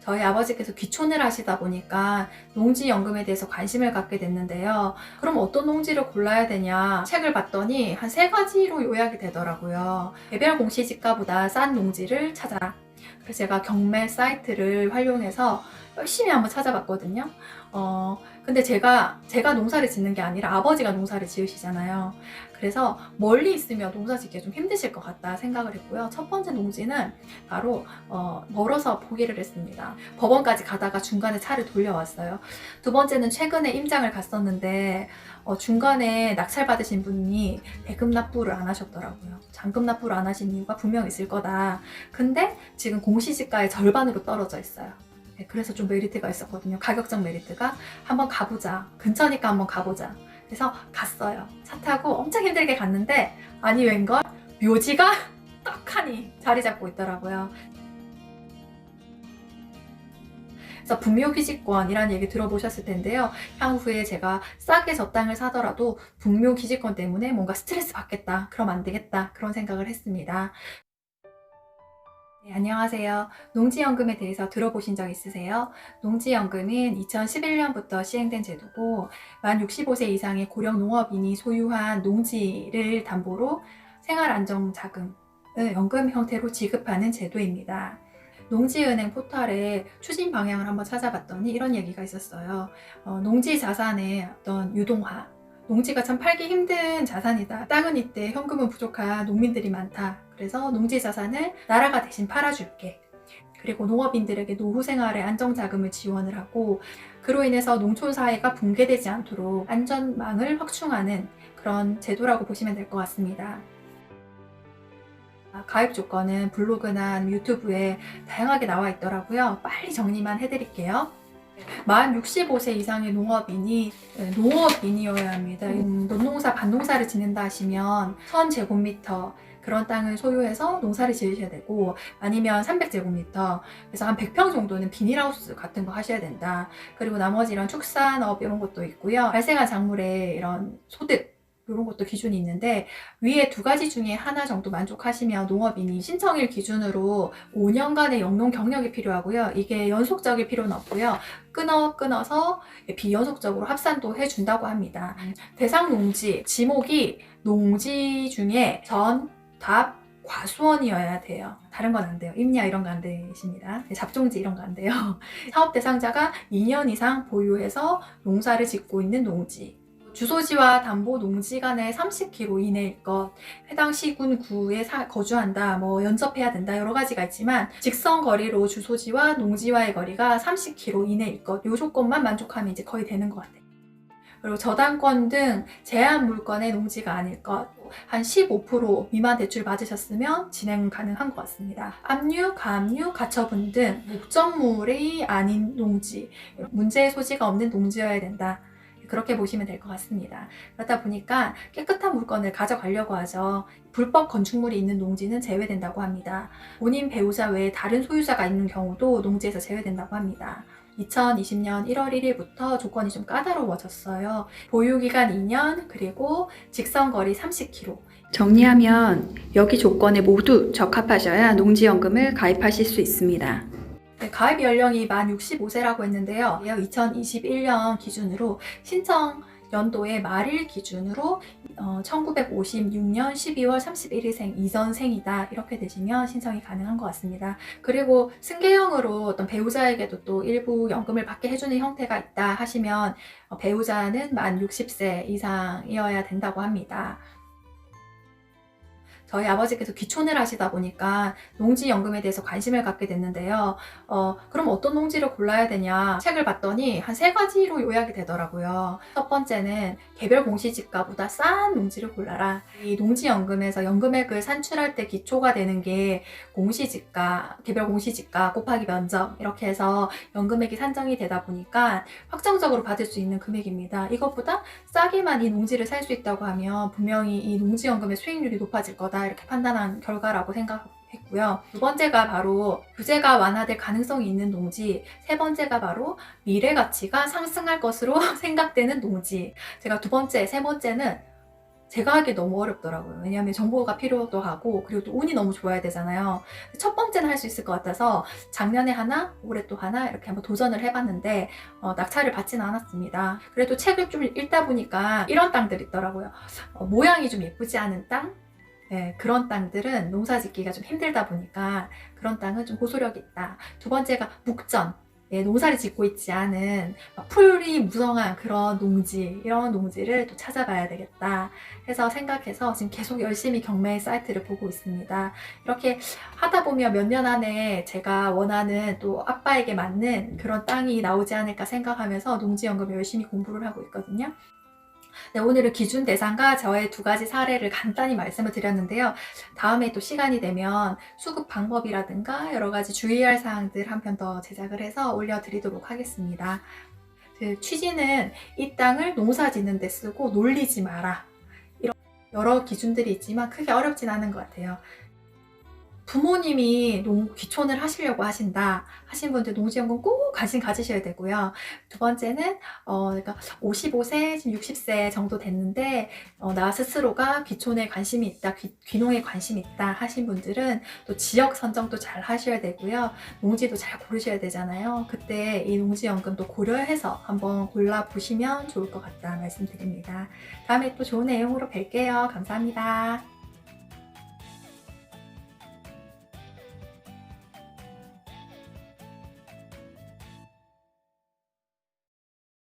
저희 아버지께서 귀촌을 하시다 보니까 농지연금에 대해서 관심을 갖게 됐는데요. 그럼 어떤 농지를 골라야 되냐 책을 봤더니 한 3가지로 요약이 되더라고요. 개별 공시지가보다 싼 농지를 찾아라. 그래서 제가 경매 사이트를 활용해서 열심히 한번 찾아봤거든요. 근데 제가 농사를 짓는 게 아니라 아버지가 농사를 지으시잖아요. 그래서 멀리 있으면 농사 짓기 좀 힘드실 것 같다 생각을 했고요. 첫 번째 농지는 바로 멀어서 포기를 했습니다. 법원까지 가다가 중간에 차를 돌려왔어요. 두 번째는 최근에 임장을 갔었는데 중간에 낙찰 받으신 분이 배급 납부를 안 하셨더라고요. 잔금 납부를 안 하신 이유가 분명 있을 거다. 근데 지금 공시지가의 절반으로 떨어져 있어요. 네, 그래서 좀 메리트가 있었거든요. 가격적 메리트가. 한번 가보자. 근처니까 한번 가보자. 그래서 갔어요. 차 타고 엄청 힘들게 갔는데 아니 웬걸 묘지가 떡하니 자리 잡고 있더라고요. 그래서 분묘기지권이라는 얘기 들어보셨을 텐데요. 향후에 제가 싸게 저 땅을 사더라도 분묘기지권 때문에 뭔가 스트레스 받겠다. 그럼 안 되겠다. 그런 생각을 했습니다. 네, 안녕하세요. 농지연금에 대해서 들어보신 적 있으세요? 농지연금은 2011년부터 시행된 제도고 만 65세 이상의 고령 농업인이 소유한 농지를 담보로 생활안정자금을 연금 형태로 지급하는 제도입니다. 농지은행 포털에 추진 방향을 한번 찾아봤더니 이런 얘기가 있었어요. 농지 자산의 어떤 유동화. 농지가 참 팔기 힘든 자산이다. 땅은 있대 현금은 부족한 농민들이 많다. 그래서 농지 자산을 나라가 대신 팔아줄게. 그리고 농업인들에게 노후 생활의 안정자금을 지원을 하고 그로 인해서 농촌 사회가 붕괴되지 않도록 안전망을 확충하는 그런 제도라고 보시면 될 것 같습니다. 가입 조건은 블로그나 유튜브에 다양하게 나와 있더라고요. 빨리 정리만 해드릴게요. 만 65세 이상의 농업인이어야 합니다. 논농사, 밭농사를 짓는다 하시면 1000제곱미터 그런 땅을 소유해서 농사를 지으셔야 되고 아니면 300제곱미터 그래서 한 100평 정도는 비닐하우스 같은 거 하셔야 된다. 그리고 나머지 이런 축산업 이런 것도 있고요. 발생한 작물의 이런 소득 이런 것도 기준이 있는데 위에 2가지 중에 하나 정도 만족하시면 농업인이 신청일 기준으로 5년간의 영농 경력이 필요하고요. 이게 연속적일 필요는 없고요. 끊어서 비연속적으로 합산도 해준다고 합니다. 대상 농지, 지목이 농지 중에 전, 답, 과수원이어야 돼요. 다른 건 안 돼요. 임야 이런 거 안 되십니다. 잡종지 이런 거 안 돼요. 사업 대상자가 2년 이상 보유해서 농사를 짓고 있는 농지. 주소지와 담보 농지 간의 30km 이내일 것, 해당 시군 구에 거주한다, 연접해야 된다 여러 가지가 있지만 직선 거리로 주소지와 농지와의 거리가 30km 이내일 것, 이 조건만 만족하면 이제 거의 되는 것 같아요. 그리고 저당권 등 제한 물건의 농지가 아닐 것, 한 15% 미만 대출 받으셨으면 진행 가능한 것 같습니다. 압류, 가압류, 가처분 등 목적물이 아닌 농지, 문제의 소지가 없는 농지여야 된다. 그렇게 보시면 될 것 같습니다. 그러다 보니까 깨끗한 물건을 가져가려고 하죠. 불법 건축물이 있는 농지는 제외된다고 합니다. 본인 배우자 외에 다른 소유자가 있는 경우도 농지에서 제외된다고 합니다. 2020년 1월 1일부터 조건이 좀 까다로워졌어요. 보유기간 2년, 그리고 직선거리 30km. 정리하면 여기 조건에 모두 적합하셔야 농지연금을 가입하실 수 있습니다. 네, 가입 연령이 만 65세라고 했는데요. 2021년 기준으로 신청 연도의 말일 기준으로 1956년 12월 31일생 이전생이다 이렇게 되시면 신청이 가능한 것 같습니다. 그리고 승계형으로 어떤 배우자에게도 또 일부 연금을 받게 해주는 형태가 있다 하시면 배우자는 만 60세 이상이어야 된다고 합니다. 저희 아버지께서 귀촌을 하시다 보니까 농지연금에 대해서 관심을 갖게 됐는데요. 그럼 어떤 농지를 골라야 되냐 책을 봤더니 한 3가지로 요약이 되더라고요. 첫 번째는 개별 공시지가보다 싼 농지를 골라라. 이 농지연금에서 연금액을 산출할 때 기초가 되는 게 공시지가, 개별 공시지가 곱하기 면적 이렇게 해서 연금액이 산정이 되다 보니까 확정적으로 받을 수 있는 금액입니다. 이것보다 싸게만 이 농지를 살 수 있다고 하면 분명히 이 농지연금의 수익률이 높아질 거다 이렇게 판단한 결과라고 생각했고요. 두 번째가 바로 규제가 완화될 가능성이 있는 농지, 세 번째가 바로 미래 가치가 상승할 것으로 생각되는 농지. 제가 두 번째, 세 번째는 제가 하기 너무 어렵더라고요. 왜냐하면 정보가 필요도 하고 그리고 또 운이 너무 좋아야 되잖아요. 첫 번째는 할 수 있을 것 같아서 작년에 하나, 올해 또 하나 이렇게 한번 도전을 해봤는데 낙찰을 받지는 않았습니다. 그래도 책을 좀 읽다 보니까 이런 땅들이 있더라고요. 모양이 좀 예쁘지 않은 땅? 네, 그런 땅들은 농사 짓기가 좀 힘들다 보니까 그런 땅은 좀 호소력이 있다. 두 번째가 묵전. 예, 농사를 짓고 있지 않은 풀이 무성한 그런 농지, 이런 농지를 또 찾아봐야 되겠다 해서 생각해서 지금 계속 열심히 경매 사이트를 보고 있습니다. 이렇게 하다 보면 몇 년 안에 제가 원하는 또 아빠에게 맞는 그런 땅이 나오지 않을까 생각하면서 농지연금 열심히 공부를 하고 있거든요. 네, 오늘은 기준 대상과 저의 두 가지 사례를 간단히 말씀을 드렸는데요. 다음에 또 시간이 되면 수급 방법이라든가 여러 가지 주의할 사항들 한 편 더 제작을 해서 올려드리도록 하겠습니다. 그 취지는 이 땅을 농사 짓는 데 쓰고 놀리지 마라. 이런 여러 기준들이 있지만 크게 어렵진 않은 것 같아요. 부모님이 귀촌을 하시려고 하신다 하신 분들 농지연금 꼭 관심 가지셔야 되고요. 두 번째는 그러니까 55세, 지금 60세 정도 됐는데 나 스스로가 귀촌에 관심이 있다, 귀농에 관심이 있다 하신 분들은 또 지역 선정도 잘 하셔야 되고요. 농지도 잘 고르셔야 되잖아요. 그때 이 농지연금도 고려해서 한번 골라보시면 좋을 것 같다 말씀드립니다. 다음에 또 좋은 내용으로 뵐게요. 감사합니다.